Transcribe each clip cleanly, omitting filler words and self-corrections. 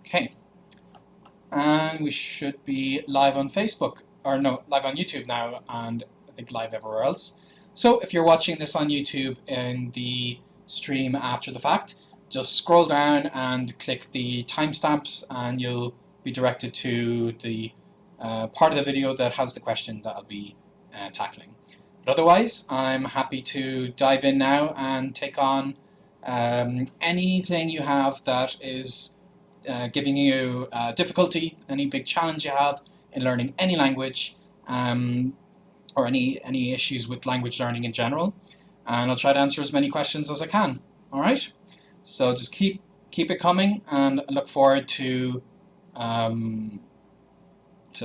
Okay, and we should be live on Facebook, or no, live on YouTube now, and I think live everywhere else. So if you're watching this on YouTube in the stream after the fact, just scroll down and click the timestamps and you'll be directed to the part of the video that has the question that I'll be tackling. But otherwise, I'm happy to dive in now and take on anything you have that is giving you difficulty, any big challenge you have in learning any language, or any issues with language learning in general. And I'll try to answer as many questions as I can. All right? So just keep it coming, and I look forward to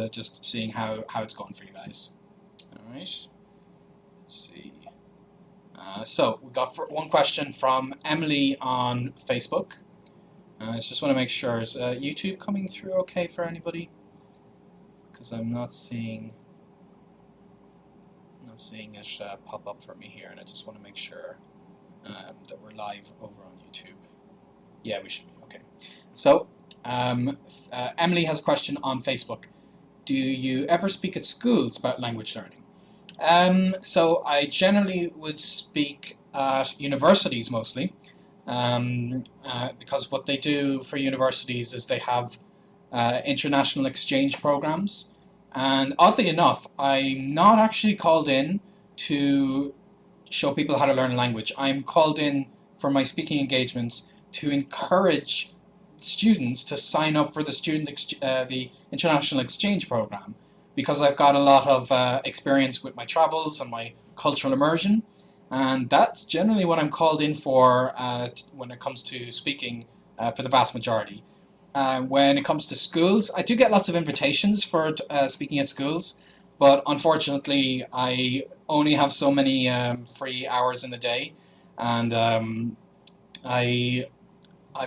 just seeing how it's going for you guys. All right. Let's see. So we got one question from Emily on Facebook. I just want to make sure, is YouTube coming through okay for anybody? Because I'm not seeing it pop up for me here, and I just want to make sure that we're live over on YouTube. Yeah, we should be, okay. So Emily has a question on Facebook. Do you ever speak at schools about language learning? So I generally would speak at universities mostly. Because what they do for universities is they have international exchange programs, and oddly enough, I'm not actually called in to show people how to learn a language. I'm called in for my speaking engagements to encourage students to sign up for the international exchange program, because I've got a lot of experience with my travels and my cultural immersion. And that's generally what I'm called in for when it comes to speaking for the vast majority. When it comes to schools, I do get lots of invitations for speaking at schools, but unfortunately I only have so many free hours in the day, and I've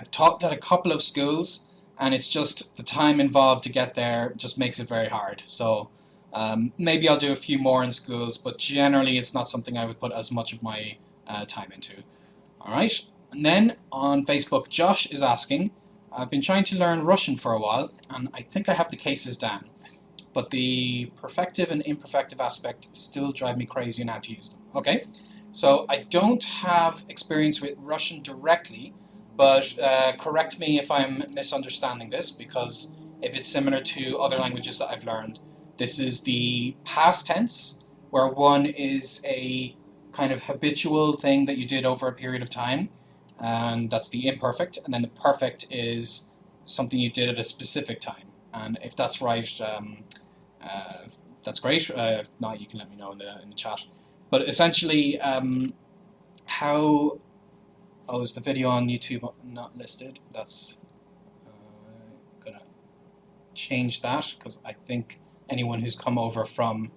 taught at a couple of schools, and it's just the time involved to get there just makes it very hard. So maybe I'll do a few more in schools, but generally it's not something I would put as much of my time into. All right, and then on Facebook, Josh is asking, I've been trying to learn Russian for a while, and I think I have the cases down, but the perfective and imperfective aspect still drive me crazy on how to use them. Okay, so I don't have experience with Russian directly, but correct me if I'm misunderstanding this, because if it's similar to other languages that I've learned, this is the past tense, where one is a kind of habitual thing that you did over a period of time, and that's the imperfect, and then the perfect is something you did at a specific time. And if that's right, that's great. If not, you can let me know in the chat. But essentially, how... Oh, is the video on YouTube not listed? That's gonna change that, because I think anyone who's come over from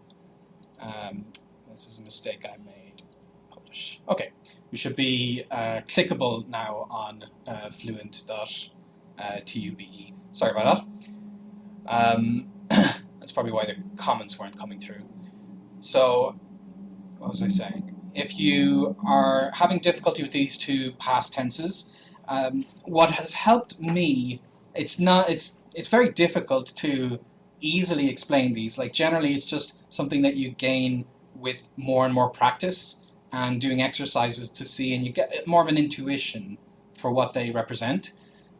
this is a mistake I made. Publish. Okay, we should be clickable now on fluent.tube. Sorry about that. That's probably why the comments weren't coming through. So, what was I saying? If you are having difficulty with these two past tenses, what has helped me, it's very difficult to easily explain these. Like, generally it's just something that you gain with more and more practice and doing exercises to see, and you get more of an intuition for what they represent.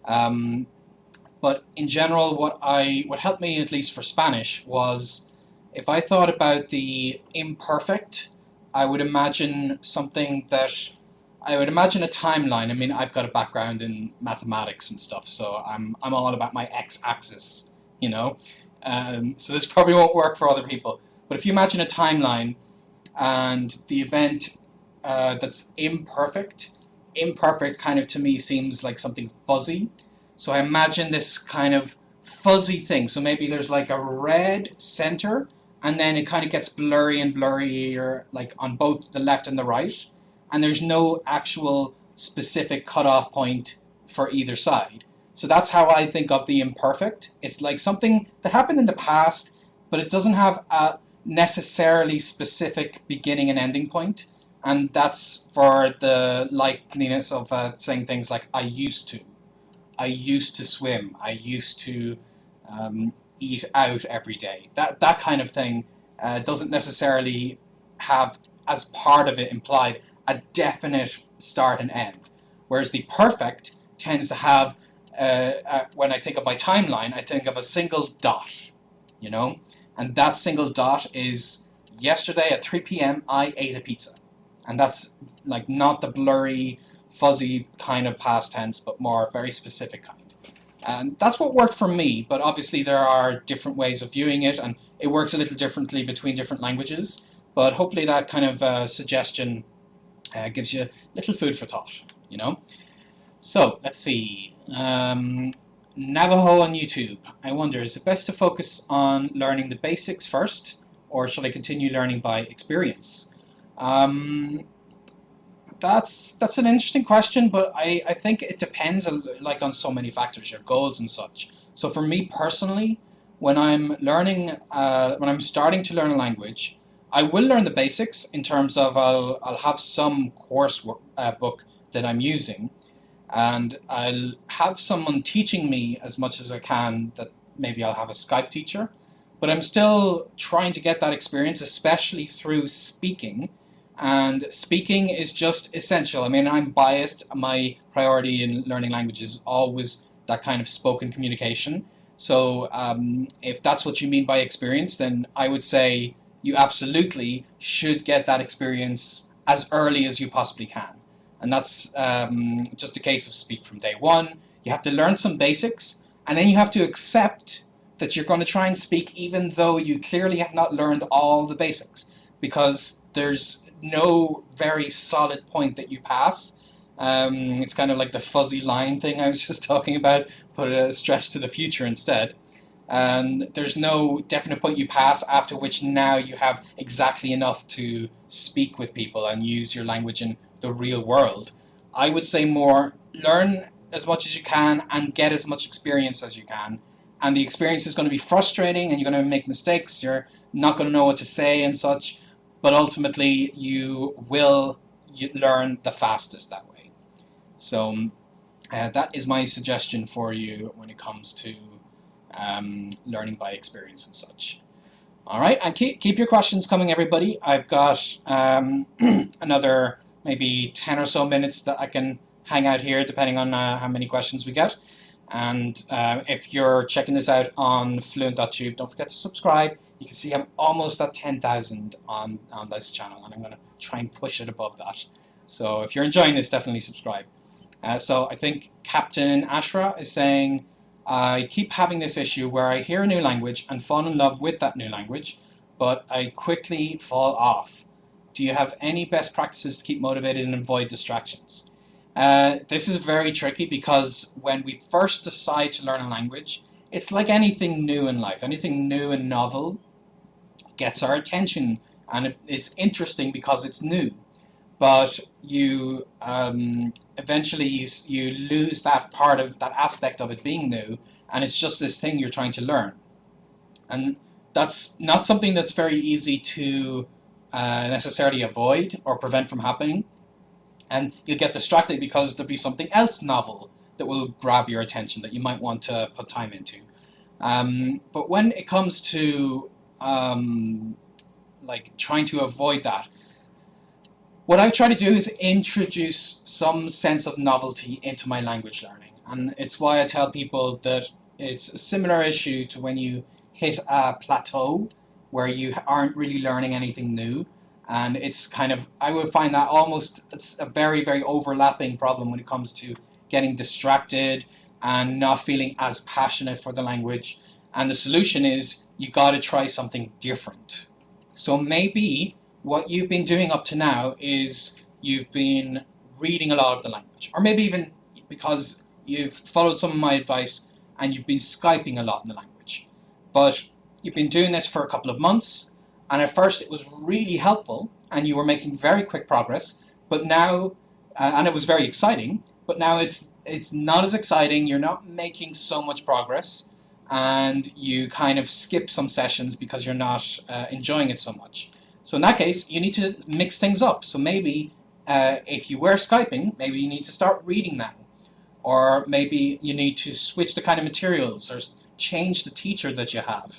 But in general, what helped me, at least for Spanish, was if I thought about the imperfect, I would imagine a timeline. I mean, I've got a background in mathematics and stuff, so I'm all about my x-axis, you know. So this probably won't work for other people. But if you imagine a timeline, and the event that's imperfect kind of to me seems like something fuzzy. So I imagine this kind of fuzzy thing. So maybe there's like a red center, and then it kind of gets blurry and blurrier, like on both the left and the right, and there's no actual specific cutoff point for either side. So that's how I think of the imperfect. It's like something that happened in the past, but it doesn't have a necessarily specific beginning and ending point. And that's for the likeliness of saying things like I used to, I used to swim. I used to eat out every day. That kind of thing doesn't necessarily have, as part of it implied, a definite start and end. Whereas the perfect tends to have, when I think of my timeline, I think of a single dot, you know? And that single dot is yesterday at 3 p.m. I ate a pizza. And that's like not the blurry, fuzzy kind of past tense, but more very specific kind. And that's what worked for me, but obviously there are different ways of viewing it, and it works a little differently between different languages. But hopefully that kind of suggestion gives you a little food for thought, you know? So, let's see. Navajo on YouTube. I wonder, is it best to focus on learning the basics first, or should I continue learning by experience? That's an interesting question, but I think it depends like on so many factors, your goals and such. So for me personally, when I'm learning, when I'm starting to learn a language, I will learn the basics in terms of I'll have some course book that I'm using, and I'll have someone teaching me as much as I can. That maybe I'll have a Skype teacher, but I'm still trying to get that experience, especially through speaking. And speaking is just essential. I mean, I'm biased. My priority in learning languages is always that kind of spoken communication. So if that's what you mean by experience, then I would say you absolutely should get that experience as early as you possibly can. And that's just a case of speak from day one. You have to learn some basics, and then you have to accept that you're going to try and speak even though you clearly have not learned all the basics, because there's no very solid point that you pass. It's kind of like the fuzzy line thing I was just talking about, put a stretch to the future instead. And there's no definite point you pass after which now you have exactly enough to speak with people and use your language in the real world. I would say more learn as much as you can and get as much experience as you can. And the experience is going to be frustrating and you're going to make mistakes. You're not going to know what to say and such. But ultimately, you will learn the fastest that way. So that is my suggestion for you when it comes to learning by experience and such. All right, and keep your questions coming, everybody. I've got another maybe 10 or so minutes that I can hang out here, depending on how many questions we get. And if you're checking this out on fluent.tube, don't forget to subscribe. You can see I'm almost at 10,000 on this channel, and I'm going to try and push it above that. So if you're enjoying this, definitely subscribe. So I think Captain Ashra is saying, I keep having this issue where I hear a new language and fall in love with that new language, but I quickly fall off. Do you have any best practices to keep motivated and avoid distractions? This is very tricky because when we first decide to learn a language, it's like anything new in life. Anything new and novel gets our attention, and it's interesting because it's new. But you eventually you lose that part of that aspect of it being new, and it's just this thing you're trying to learn. And that's not something that's very easy to necessarily avoid or prevent from happening. And you'll get distracted because there'll be something else novel that will grab your attention that you might want to put time into. But when it comes to like trying to avoid that, what I try to do is introduce some sense of novelty into my language learning. And it's why I tell people that it's a similar issue to when you hit a plateau where you aren't really learning anything new. And it's kind of, I would find that almost, it's a very, very overlapping problem when it comes to getting distracted and not feeling as passionate for the language. And the solution is you got to try something different. So maybe what you've been doing up to now is you've been reading a lot of the language, or maybe even because you've followed some of my advice and you've been Skyping a lot in the language. But you've been doing this for a couple of months, and at first it was really helpful and you were making very quick progress, but now, and it was very exciting, but now it's not as exciting, you're not making so much progress, and you kind of skip some sessions because you're not enjoying it so much. So in that case, you need to mix things up. So maybe if you were Skyping, maybe you need to start reading now. or maybe you need to switch the kind of materials or change the teacher that you have,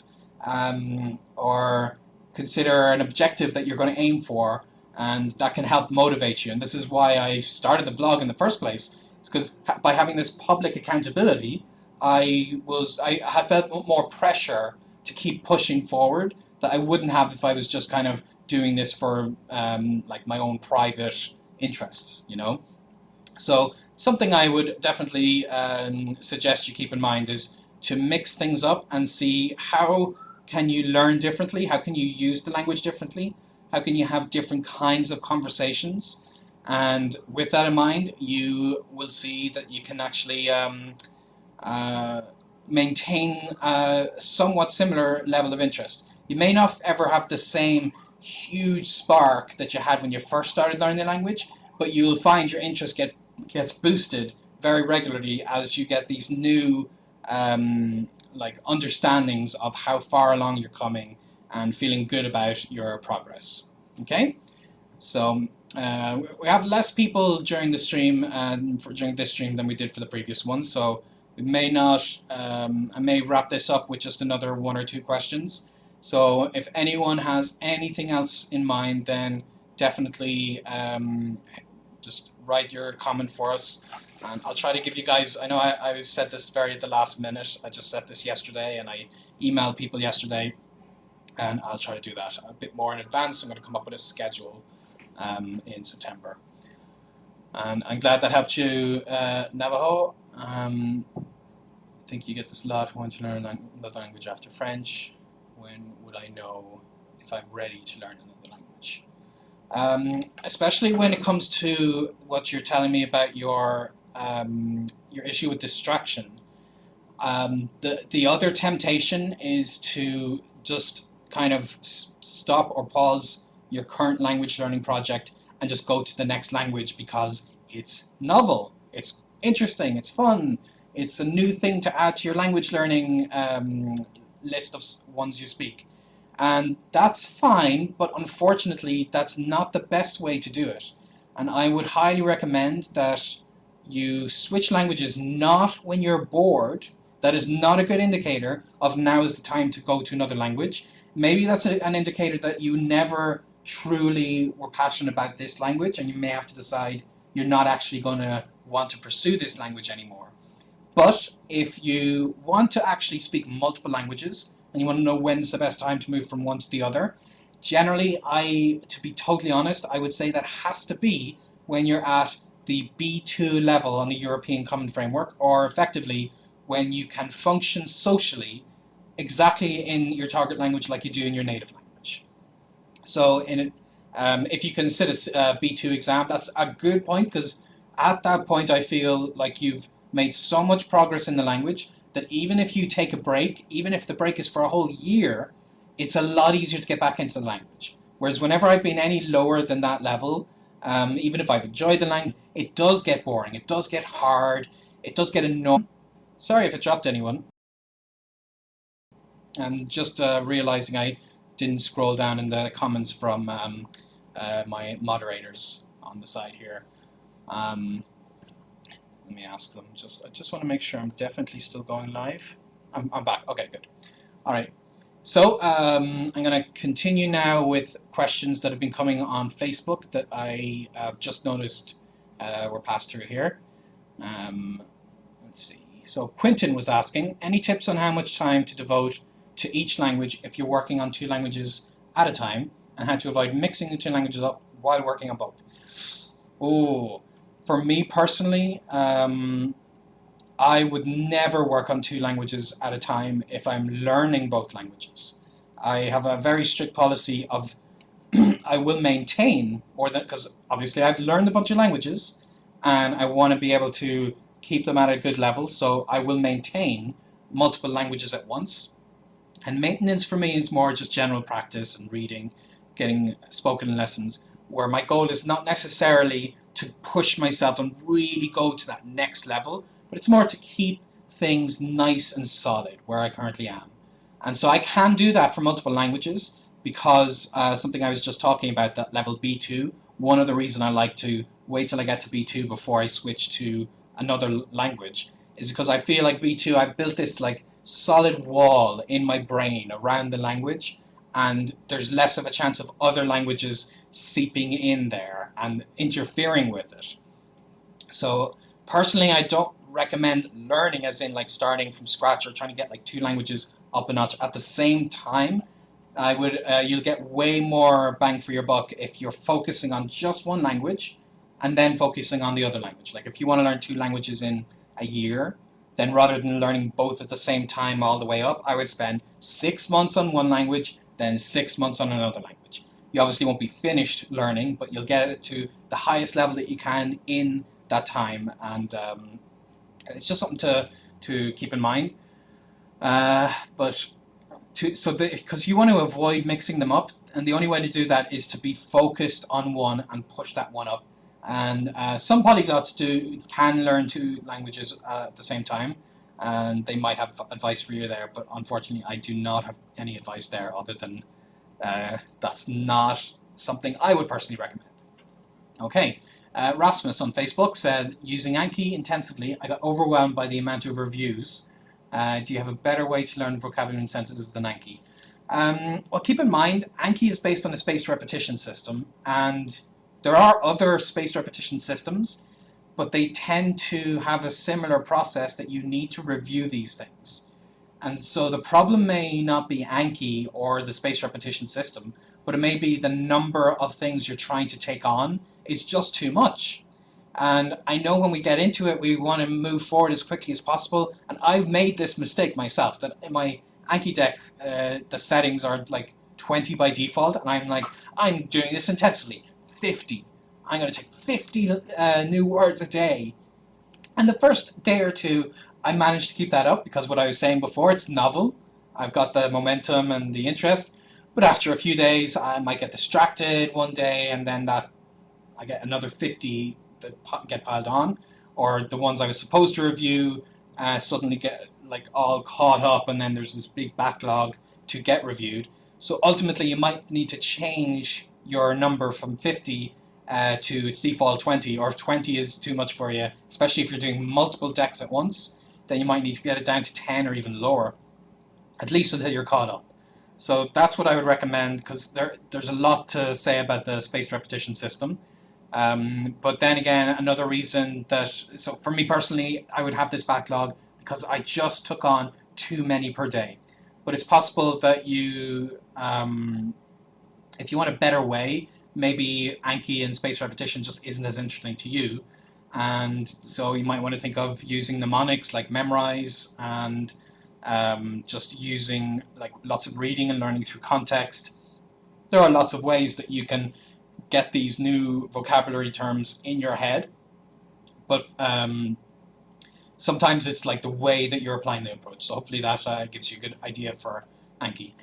or consider an objective that you're going to aim for, and that can help motivate you. And this is why I started the blog in the first place. It's because by having this public accountability, I had felt more pressure to keep pushing forward that I wouldn't have if I was just kind of doing this for like my own private interests, you know. So something I would definitely suggest you keep in mind is to mix things up and see how can you learn differently, how can you use the language differently, how can you have different kinds of conversations. And with that in mind, you will see that you can actually uh, maintain a somewhat similar level of interest. You may not ever have the same huge spark that you had when you first started learning the language, but you'll find your interest gets boosted very regularly as you get these new like understandings of how far along you're coming and feeling good about your progress. Okay, so we have less people during the stream during this stream than we did for the previous one, so we may not. I may wrap this up with just another one or two questions. So if anyone has anything else in mind, then definitely just write your comment for us. And I'll try to give you guys, I know I said this very at the last minute. I just said this yesterday and I emailed people yesterday. And I'll try to do that a bit more in advance. I'm going to come up with a schedule in September. And I'm glad that helped you, Navajo. I think you get this a lot. I want to learn another language after French. When would I know if I'm ready to learn another language? Especially when it comes to what you're telling me about your issue with distraction. The other temptation is to just kind of stop or pause your current language learning project and just go to the next language because it's novel, it's interesting, it's fun, it's a new thing to add to your language learning list of ones you speak. And that's fine, but unfortunately, that's not the best way to do it. And I would highly recommend that you switch languages not when you're bored. That is not a good indicator of now is the time to go to another language. Maybe that's an indicator that you never truly were passionate about this language and you may have to decide you're not actually going to want to pursue this language anymore. But if you want to actually speak multiple languages and you want to know when's the best time to move from one to the other, generally, to be totally honest, I would say that has to be when you're at the B2 level on the European Common Framework, or effectively when you can function socially exactly in your target language like you do in your native language. So if you can sit a B2 exam, that's a good point, because at that point I feel like you've made so much progress in the language that even if you take a break, even if the break is for a whole year, it's a lot easier to get back into the language. Whereas whenever I've been any lower than that level, even if I've enjoyed the language, it does get boring, it does get hard, it does get annoying. Sorry if it dropped anyone. I'm just realizing I didn't scroll down in the comments from my moderators on the side here. Let me ask them. I just want to make sure I'm definitely still going live. I'm back. Okay, good. All right. So I'm going to continue now with questions that have been coming on Facebook that I have just noticed were passed through here. Let's see. So Quinton was asking, any tips on how much time to devote to each language if you're working on two languages at a time, and how to avoid mixing the two languages up while working on both? Oh, for me personally, I would never work on two languages at a time if I'm learning both languages. I have a very strict policy of I will maintain more than, because obviously I've learned a bunch of languages and I want to be able to keep them at a good level, so I will maintain multiple languages at once. And maintenance for me is more just general practice and reading, getting spoken lessons, where my goal is not necessarily to push myself and really go to that next level, but it's more to keep things nice and solid where I currently am. And so I can do that for multiple languages because something I was just talking about, that level B2, one of the reasons I like to wait till I get to B2 before I switch to another language is because I feel like B2, I've built this like solid wall in my brain around the language, and there's less of a chance of other languages seeping in there and interfering with it. So personally, I don't recommend learning as in like starting from scratch or trying to get like two languages up a notch at the same time. I would You'll get way more bang for your buck if you're focusing on just one language and then focusing on the other language. Like if you want to learn two languages in a year, then rather than learning both at the same time all the way up, I would spend 6 months on one language, then 6 months on another language. You obviously won't be finished learning, but you'll get it to the highest level that you can in that time, and it's just something to keep in mind. But because you want to avoid mixing them up, and the only way to do that is to be focused on one and push that one up. And some polyglots can learn two languages at the same time, and they might have advice for you there. But unfortunately, I do not have any advice there other than that's not something I would personally recommend. Okay. Rasmus on Facebook said, using Anki intensively, I got overwhelmed by the amount of reviews. Do you have a better way to learn vocabulary and sentences than Anki? Well, keep in mind, Anki is based on a spaced repetition system, and there are other spaced repetition systems, but they tend to have a similar process that you need to review these things. And so the problem may not be Anki or the spaced repetition system, but it may be the number of things you're trying to take on is just too much. And I know when we get into it, we want to move forward as quickly as possible. And I've made this mistake myself, that in my Anki deck, the settings are like 20 by default. And I'm like, I'm doing this intensively. 50. I'm going to take 50 new words a day. And the first day or two, I managed to keep that up because what I was saying before, it's novel. I've got the momentum and the interest. But after a few days, I might get distracted one day, and then I get another 50 that get piled on, or the ones I was supposed to review suddenly get like all caught up, and then there's this big backlog to get reviewed. So ultimately, you might need to change your number from 50 to its default 20, or if 20 is too much for you, especially if you're doing multiple decks at once, then you might need to get it down to 10 or even lower, at least until you're caught up. So that's what I would recommend, because there's a lot to say about the spaced repetition system. But then again, another reason so for me personally, I would have this backlog because I just took on too many per day. But it's possible that if you want a better way, maybe Anki and spaced repetition just isn't as interesting to you. And so you might want to think of using mnemonics like memorize, and just using like lots of reading and learning through context. There are lots of ways that you can get these new vocabulary terms in your head, but sometimes it's like the way that you're applying the approach. So hopefully that gives you a good idea for Anki.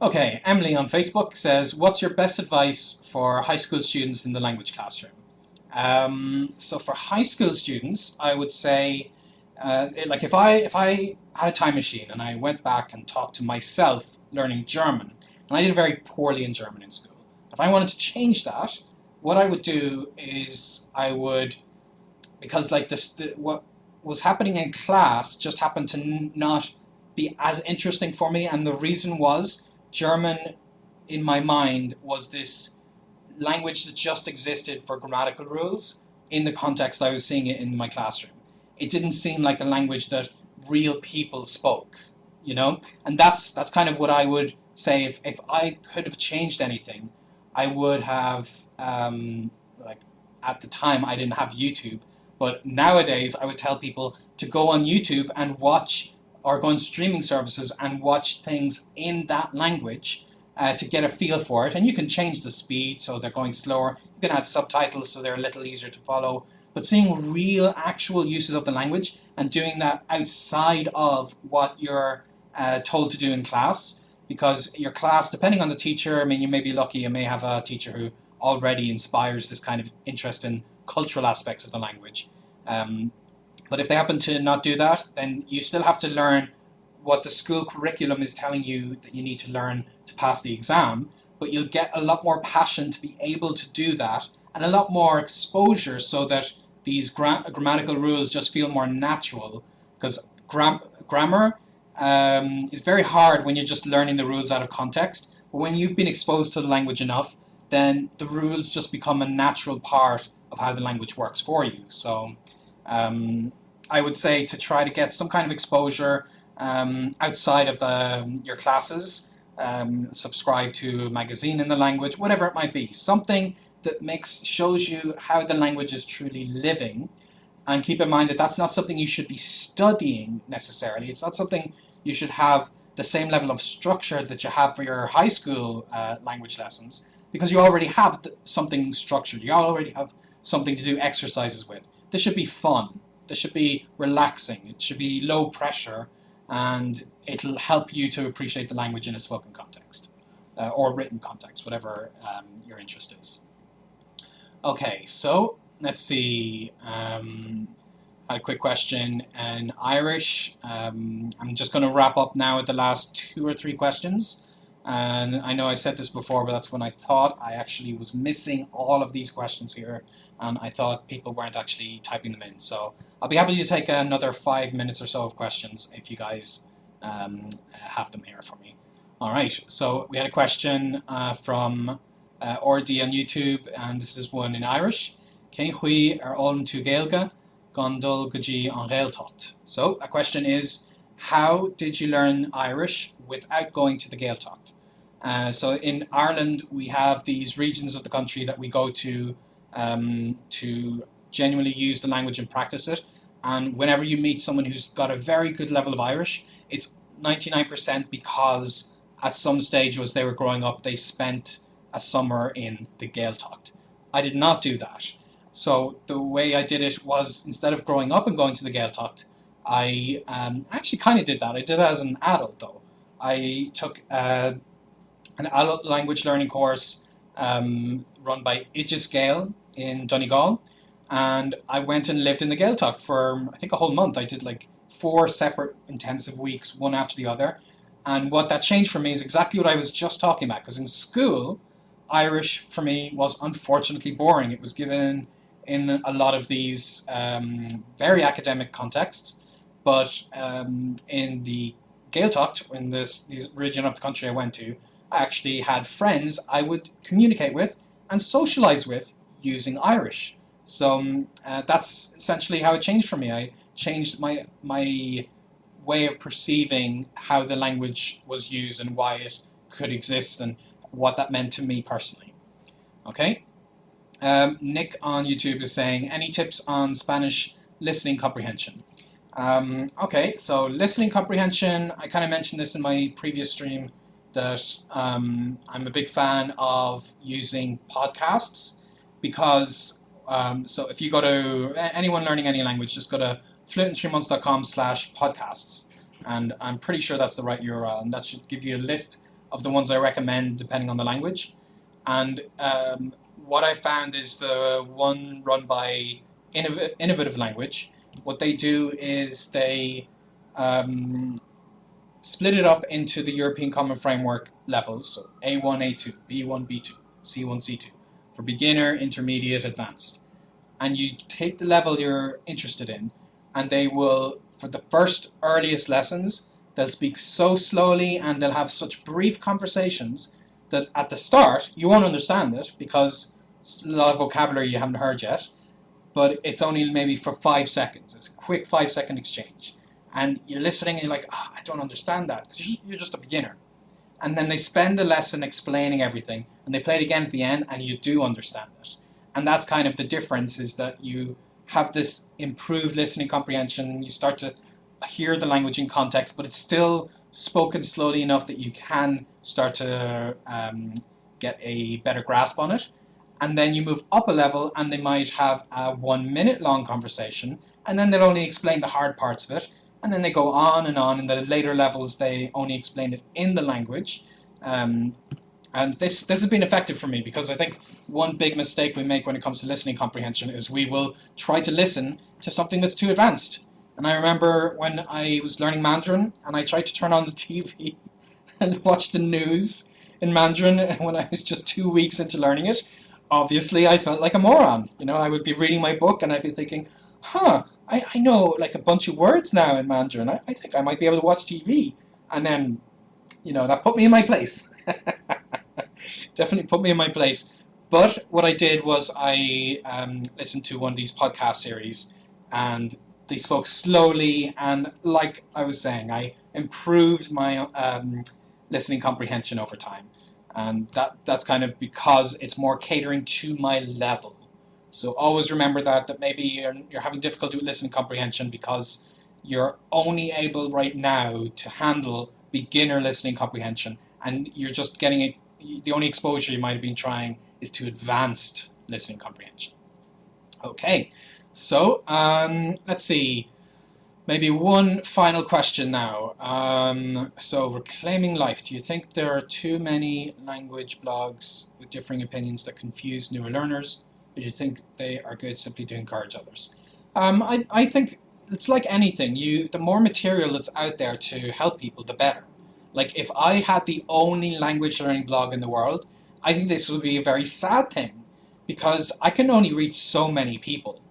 Okay, Emily on Facebook says, what's your best advice for high school students in the language classroom? So for high school students, I would say, like if I had a time machine and I went back and talked to myself learning German, and I did very poorly in German in school. If I wanted to change that, what I would do is because like what was happening in class just happened to not be as interesting for me, and the reason was German, in my mind, was this language that just existed for grammatical rules in the context I was seeing it in my classroom. It didn't seem like the language that real people spoke, and that's kind of what I would say. If I could have changed anything, I would have, like at the time I didn't have YouTube, but nowadays I would tell people to go on YouTube and watch, or go on streaming services and watch things in that language to get a feel for it. And you can change the speed so they're going slower. You can add subtitles so they're a little easier to follow. But seeing real, actual uses of the language and doing that outside of what you're told to do in class, because your class, depending on the teacher, I mean, you may be lucky, you may have a teacher who already inspires this kind of interest in cultural aspects of the language. But if they happen to not do that, then you still have to learn what the school curriculum is telling you that you need to learn to pass the exam, but you'll get a lot more passion to be able to do that, and a lot more exposure, so that these grammatical rules just feel more natural, because grammar is very hard when you're just learning the rules out of context. But when you've been exposed to the language enough, then the rules just become a natural part of how the language works for you. So I would say to try to get some kind of exposure outside of your classes, subscribe to a magazine in the language, whatever it might be, something that shows you how the language is truly living. And keep in mind that that's not something you should be studying necessarily. It's not something you should have the same level of structure that you have for your high school language lessons, because you already have something structured. You already have something to do exercises with. This should be fun. This should be relaxing. It should be low pressure, and it'll help you to appreciate the language in a spoken context or written context, whatever your interest is. Okay, so let's see. I had a quick question in Irish. I'm just going to wrap up now with the last 2 or 3 questions. And I know I said this before, but that's when I thought I actually was missing all of these questions here. And I thought people weren't actually typing them in. So I'll be happy to take another 5 minutes or so of questions if you guys have them here for me. All right, so we had a question from RD on YouTube, and this is one in Irish. Cén chuí ar olm tú Gaeilge gan dul go dtí an Gaeltacht? So a question is, how did you learn Irish without going to the Gaeltacht? So in Ireland, we have these regions of the country that we go to genuinely use the language and practice it. And whenever you meet someone who's got a very good level of Irish, it's 99% because at some stage as they were growing up, they spent a summer in the Gaeltacht. I did not do that. So the way I did it was, instead of growing up and going to the Gaeltacht, I actually kind of did that. I did that as an adult, though. I took an adult language learning course run by Idris Gael in Donegal, and I went and lived in the Gaeltacht for, I think, a whole month. I did like 4 separate intensive weeks, one after the other. And what that changed for me is exactly what I was just talking about, because in school, Irish for me was unfortunately boring. It was given in a lot of these very academic contexts, but in the Gaeltacht, in this region of the country I went to, I actually had friends I would communicate with and socialize with using Irish. So that's essentially how it changed for me. I changed my way of perceiving how the language was used and why it could exist and what that meant to me personally. Okay. Nick on YouTube is saying, any tips on Spanish listening comprehension? Okay, so listening comprehension, I kind of mentioned this in my previous stream, that I'm a big fan of using podcasts, because so if you go to, anyone learning any language, just go to fluent3months.com/podcasts, and I'm pretty sure that's the right URL, and that should give you a list of the ones I recommend depending on the language. And what I found is the one run by Innovative Language. What they do is they split it up into the European Common Framework levels, so A1, A2, B1, B2, C1, C2, for beginner, intermediate, advanced. And you take the level you're interested in, and they will, for the first earliest lessons, they'll speak so slowly and they'll have such brief conversations that at the start you won't understand it, because it's a lot of vocabulary you haven't heard yet, but it's only maybe for 5 seconds. It's a quick 5-second exchange. And you're listening and you're like, I don't understand that. You're just a beginner. And then they spend the lesson explaining everything, and they play it again at the end, and you do understand it. And that's kind of the difference, is that you have this improved listening comprehension. You start to hear the language in context, but it's still spoken slowly enough that you can start to get a better grasp on it. And then you move up a level, and they might have a 1 minute long conversation, and then they'll only explain the hard parts of it. And then they go on. In the later levels, they only explain it in the language. And this has been effective for me, because I think one big mistake we make when it comes to listening comprehension is we will try to listen to something that's too advanced. And I remember when I was learning Mandarin, and I tried to turn on the TV and watch the news in Mandarin when I was just 2 weeks into learning it. obviously I felt like a moron. You know, I would be reading my book and I'd be thinking, I know like a bunch of words now in Mandarin. I think I might be able to watch TV. And then, that put me in my place. Definitely put me in my place. But what I did was I listened to one of these podcast series, and they spoke slowly. And like I was saying, I improved my listening comprehension over time. And that's kind of because it's more catering to my level. So always remember that maybe you're having difficulty with listening comprehension because you're only able right now to handle beginner listening comprehension, and you're just getting it. The only exposure you might have been trying is to advanced listening comprehension. Okay, so let's see. Maybe one final question now. So, reclaiming life. Do you think there are too many language blogs with differing opinions that confuse newer learners? Or do you think they are good simply to encourage others? I think it's like anything. The more material that's out there to help people, the better. Like if I had the only language learning blog in the world, I think this would be a very sad thing because I can only reach so many people.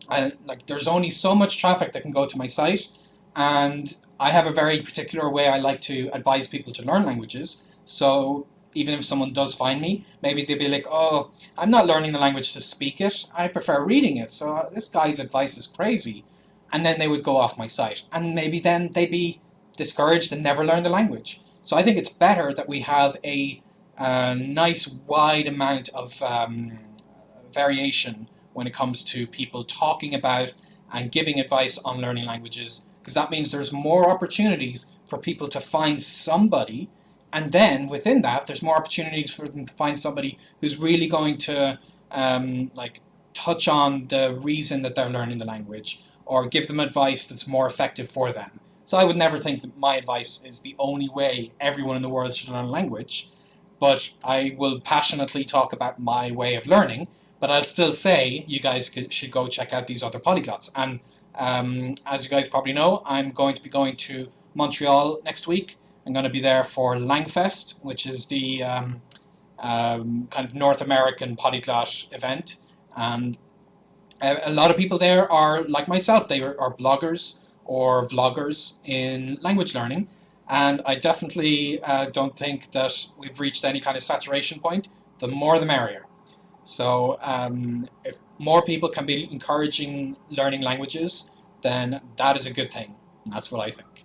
Like there's only so much traffic that can go to my site, and I have a very particular way I like to advise people to learn languages. So even if someone does find me, maybe they'll be like, "Oh, I'm not learning the language to speak it. I prefer reading it. So this guy's advice is crazy," and then they would go off my site, and maybe then they'd be discouraged and never learn the language. So I think it's better that we have a nice wide amount of variation when it comes to people talking about and giving advice on learning languages, because that means there's more opportunities for people to find somebody, and then within that there's more opportunities for them to find somebody who's really going to like touch on the reason that they're learning the language or give them advice that's more effective for them. So I would never think that my advice is the only way everyone in the world should learn a language, but I will passionately talk about my way of learning. But I'll still say you guys should go check out these other polyglots. And as you guys probably know, I'm going to be going to Montreal next week. I'm going to be there for Langfest, which is the kind of North American polyglot event. And a lot of people there are like myself. They are bloggers or vloggers in language learning. And I definitely don't think that we've reached any kind of saturation point. The more the merrier. So if more people can be encouraging learning languages, then that is a good thing. And that's what I think.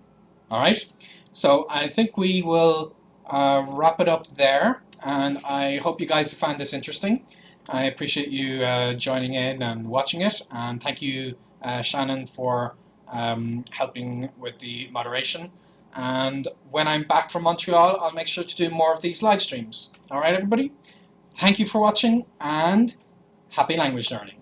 All right. So I think we will wrap it up there. And I hope you guys found this interesting. I appreciate you joining in and watching it. And thank you, Shannon, for helping with the moderation. And when I'm back from Montreal, I'll make sure to do more of these live streams. All right, everybody? Thank you for watching, and happy language learning.